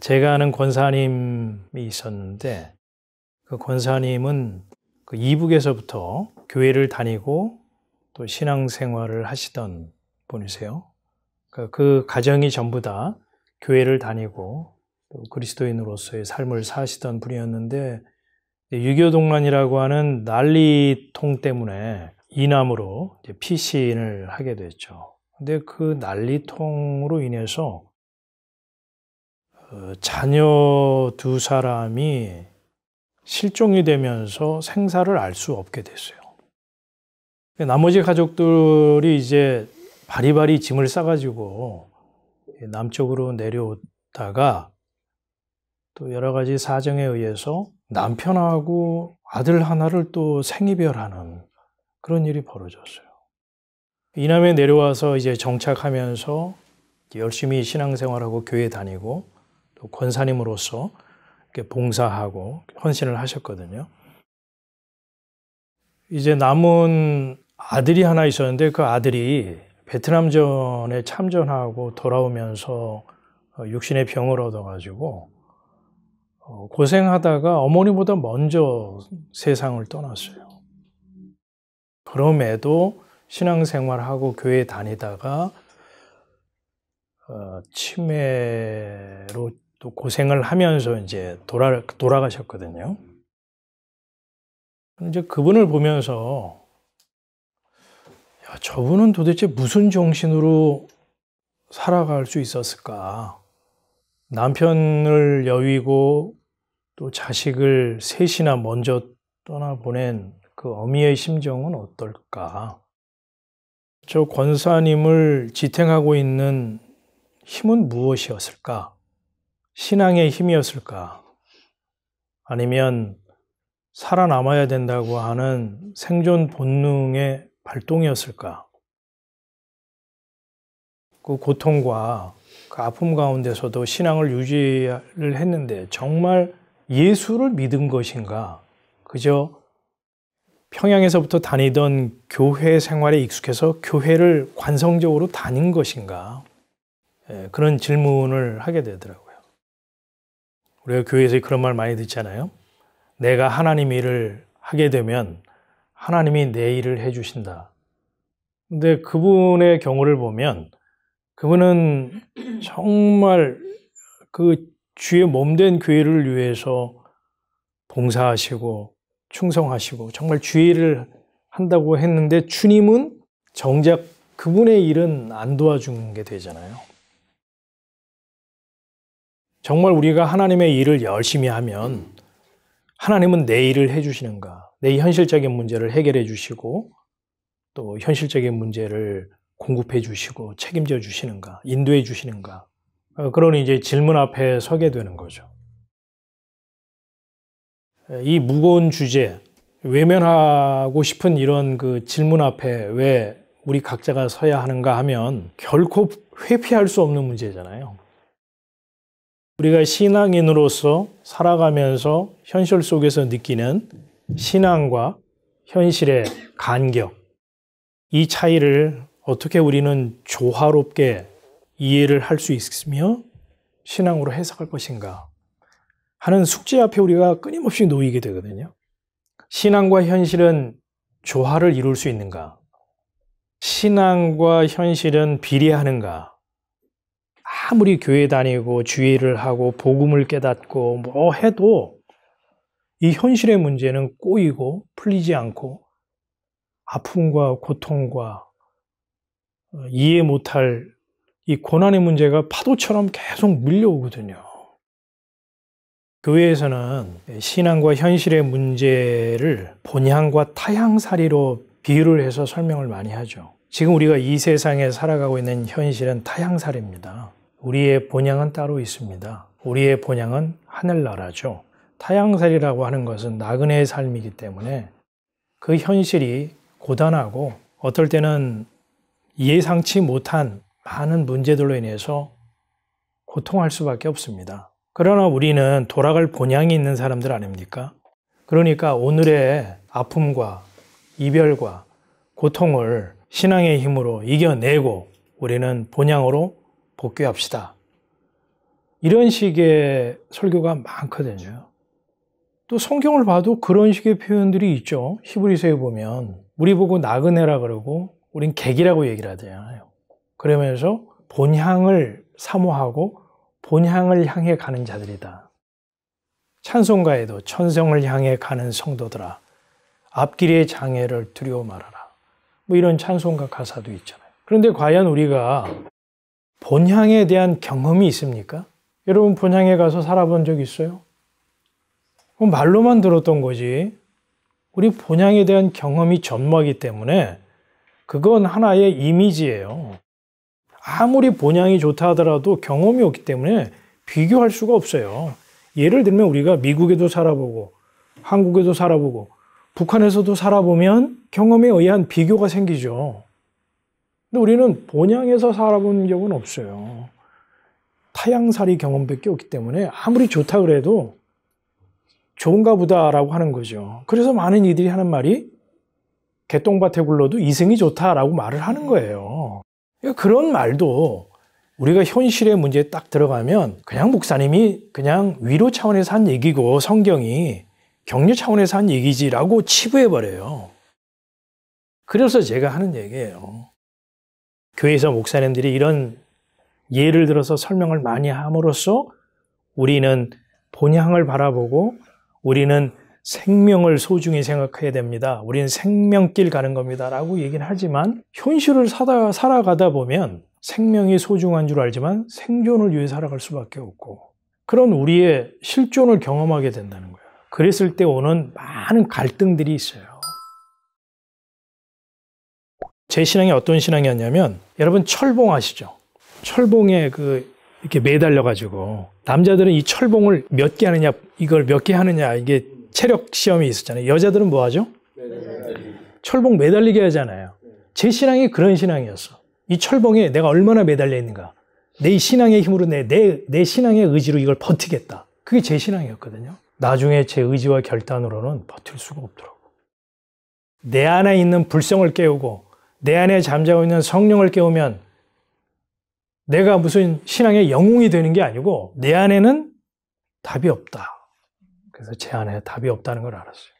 제가 아는 권사님이 있었는데 그 권사님은 그 이북에서부터 교회를 다니고 또 신앙생활을 하시던 분이세요. 그 가정이 전부 다 교회를 다니고 또 그리스도인으로서의 삶을 사시던 분이었는데 유교동란이라고 하는 난리통 때문에 이남으로 피신을 하게 됐죠. 근데 그 난리통으로 인해서 자녀 두 사람이 실종이 되면서 생사를 알 수 없게 됐어요. 나머지 가족들이 이제 바리바리 짐을 싸가지고 남쪽으로 내려오다가 또 여러 가지 사정에 의해서 남편하고 아들 하나를 또 생이별하는 그런 일이 벌어졌어요. 이남에 내려와서 이제 정착하면서 열심히 신앙생활하고 교회 다니고 또 권사님으로서 봉사하고 헌신을 하셨거든요. 이제 남은 아들이 하나 있었는데 그 아들이 베트남전에 참전하고 돌아오면서 육신의 병을 얻어가지고 고생하다가 어머니보다 먼저 세상을 떠났어요. 그럼에도 신앙생활하고 교회 다니다가 치매로 또 고생을 하면서 이제 돌아가셨거든요. 이제 그분을 보면서 야, 저분은 도대체 무슨 정신으로 살아갈 수 있었을까? 남편을 여위고 또 자식을 셋이나 먼저 떠나보낸 그 어미의 심정은 어떨까? 저 권사님을 지탱하고 있는 힘은 무엇이었을까? 신앙의 힘이었을까? 아니면 살아남아야 된다고 하는 생존 본능의 발동이었을까? 그 고통과 그 아픔 가운데서도 신앙을 유지를 했는데 정말 예수를 믿은 것인가? 그저 평양에서부터 다니던 교회 생활에 익숙해서 교회를 관성적으로 다닌 것인가? 그런 질문을 하게 되더라고요. 우리가 교회에서 그런 말 많이 듣잖아요. 내가 하나님 일을 하게 되면 하나님이 내 일을 해주신다. 근데 그분의 경우를 보면 그분은 정말 그 주의 몸된 교회를 위해서 봉사하시고 충성하시고 정말 주의 일을 한다고 했는데 주님은 정작 그분의 일은 안 도와준 게 되잖아요. 정말 우리가 하나님의 일을 열심히 하면 하나님은 내 일을 해주시는가? 내 현실적인 문제를 해결해 주시고 또 현실적인 문제를 공급해 주시고 책임져 주시는가? 인도해 주시는가? 그런 이제 질문 앞에 서게 되는 거죠. 이 무거운 주제, 외면하고 싶은 이런 그 질문 앞에 왜 우리 각자가 서야 하는가 하면 결코 회피할 수 없는 문제잖아요. 우리가 신앙인으로서 살아가면서 현실 속에서 느끼는 신앙과 현실의 간격, 이 차이를 어떻게 우리는 조화롭게 이해를 할 수 있으며 신앙으로 해석할 것인가 하는 숙제 앞에 우리가 끊임없이 놓이게 되거든요. 신앙과 현실은 조화를 이룰 수 있는가? 신앙과 현실은 비례하는가? 아무리 교회 다니고 주의를 하고 복음을 깨닫고 뭐 해도 이 현실의 문제는 꼬이고 풀리지 않고 아픔과 고통과 이해 못할 이 고난의 문제가 파도처럼 계속 밀려오거든요. 교회에서는 신앙과 현실의 문제를 본향과 타향살이로 비유를 해서 설명을 많이 하죠. 지금 우리가 이 세상에 살아가고 있는 현실은 타향살입니다. 우리의 본향은 따로 있습니다. 우리의 본향은 하늘나라죠. 타향살이라고 하는 것은 나그네의 삶이기 때문에 그 현실이 고단하고 어떨 때는 예상치 못한 많은 문제들로 인해서 고통할 수밖에 없습니다. 그러나 우리는 돌아갈 본향이 있는 사람들 아닙니까? 그러니까 오늘의 아픔과 이별과 고통을 신앙의 힘으로 이겨내고 우리는 본향으로 복귀합시다. 이런 식의 설교가 많거든요. 또 성경을 봐도 그런 식의 표현들이 있죠. 히브리서에 보면 우리 보고 나그네라 그러고 우린 객이라고 얘기를 하잖아요. 그러면서 본향을 사모하고 본향을 향해 가는 자들이다. 찬송가에도 천성을 향해 가는 성도들아 앞길의 장애를 두려워 말아라. 뭐 이런 찬송가 가사도 있잖아요. 그런데 과연 우리가 본향에 대한 경험이 있습니까? 여러분 본향에 가서 살아본 적 있어요? 그럼 말로만 들었던 거지. 우리 본향에 대한 경험이 전무하기 때문에 그건 하나의 이미지예요. 아무리 본향이 좋다 하더라도 경험이 없기 때문에 비교할 수가 없어요. 예를 들면 우리가 미국에도 살아보고 한국에도 살아보고 북한에서도 살아보면 경험에 의한 비교가 생기죠. 근데 우리는 본향에서 살아본 적은 없어요. 타향살이 경험밖에 없기 때문에 아무리 좋다 그래도 좋은가 보다라고 하는 거죠. 그래서 많은 이들이 하는 말이 개똥밭에 굴러도 이승이 좋다라고 말을 하는 거예요. 그러니까 그런 말도 우리가 현실의 문제에 딱 들어가면 그냥 목사님이 그냥 위로 차원에서 한 얘기고 성경이 격려 차원에서 한 얘기지라고 치부해버려요. 그래서 제가 하는 얘기예요. 교회에서 목사님들이 이런 예를 들어서 설명을 많이 함으로써 우리는 본향을 바라보고 우리는 생명을 소중히 생각해야 됩니다. 우리는 생명길 가는 겁니다. 라고 얘기는 하지만 현실을 살아가다 보면 생명이 소중한 줄 알지만 생존을 위해 살아갈 수밖에 없고 그런 우리의 실존을 경험하게 된다는 거예요. 그랬을 때 오는 많은 갈등들이 있어요. 제 신앙이 어떤 신앙이었냐면 여러분 철봉 아시죠? 철봉에 이렇게 매달려가지고 남자들은 이 철봉을 몇 개 하느냐 이걸 몇 개 하느냐 이게 체력 시험이 있었잖아요. 여자들은 뭐 하죠? 철봉 매달리게 하잖아요. 제 신앙이 그런 신앙이었어. 이 철봉에 내가 얼마나 매달려 있는가. 내 신앙의 힘으로 내 신앙의 의지로 이걸 버티겠다. 그게 제 신앙이었거든요. 나중에 제 의지와 결단으로는 버틸 수가 없더라고. 내 안에 있는 불성을 깨우고 내 안에 잠자고 있는 성령을 깨우면 내가 무슨 신앙의 영웅이 되는 게 아니고 내 안에는 답이 없다. 그래서 제 안에 답이 없다는 걸 알았어요.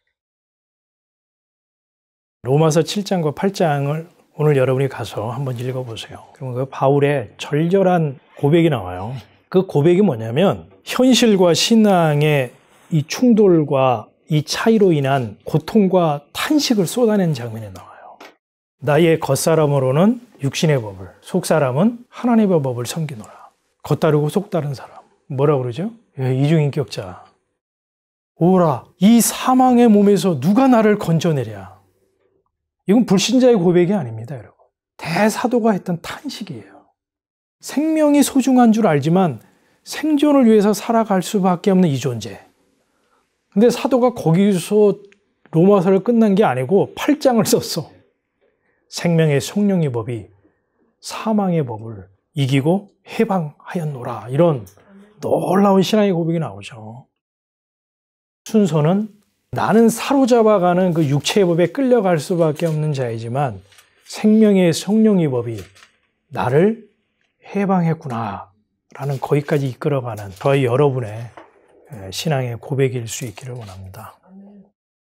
로마서 7장과 8장을 오늘 여러분이 가서 한번 읽어보세요. 그러면 그 바울의 절절한 고백이 나와요. 그 고백이 뭐냐면 현실과 신앙의 이 충돌과 이 차이로 인한 고통과 탄식을 쏟아낸 장면이 나와요. 나의 겉사람으로는 육신의 법을, 속사람은 하나님의 법을 섬기노라. 겉다르고 속다른 사람. 뭐라 그러죠? 이중인격자. 오라, 이 사망의 몸에서 누가 나를 건져내랴. 이건 불신자의 고백이 아닙니다, 여러분. 대사도가 했던 탄식이에요. 생명이 소중한 줄 알지만 생존을 위해서 살아갈 수밖에 없는 이 존재. 근데 사도가 거기서 로마서를 끝난 게 아니고 8장을 썼어. 생명의 성령의 법이 사망의 법을 이기고 해방하였노라. 이런 놀라운 신앙의 고백이 나오죠. 순서는 나는 사로잡아가는 그 육체의 법에 끌려갈 수밖에 없는 자이지만 생명의 성령의 법이 나를 해방했구나 라는 거기까지 이끌어가는 저희 여러분의 신앙의 고백일 수 있기를 원합니다.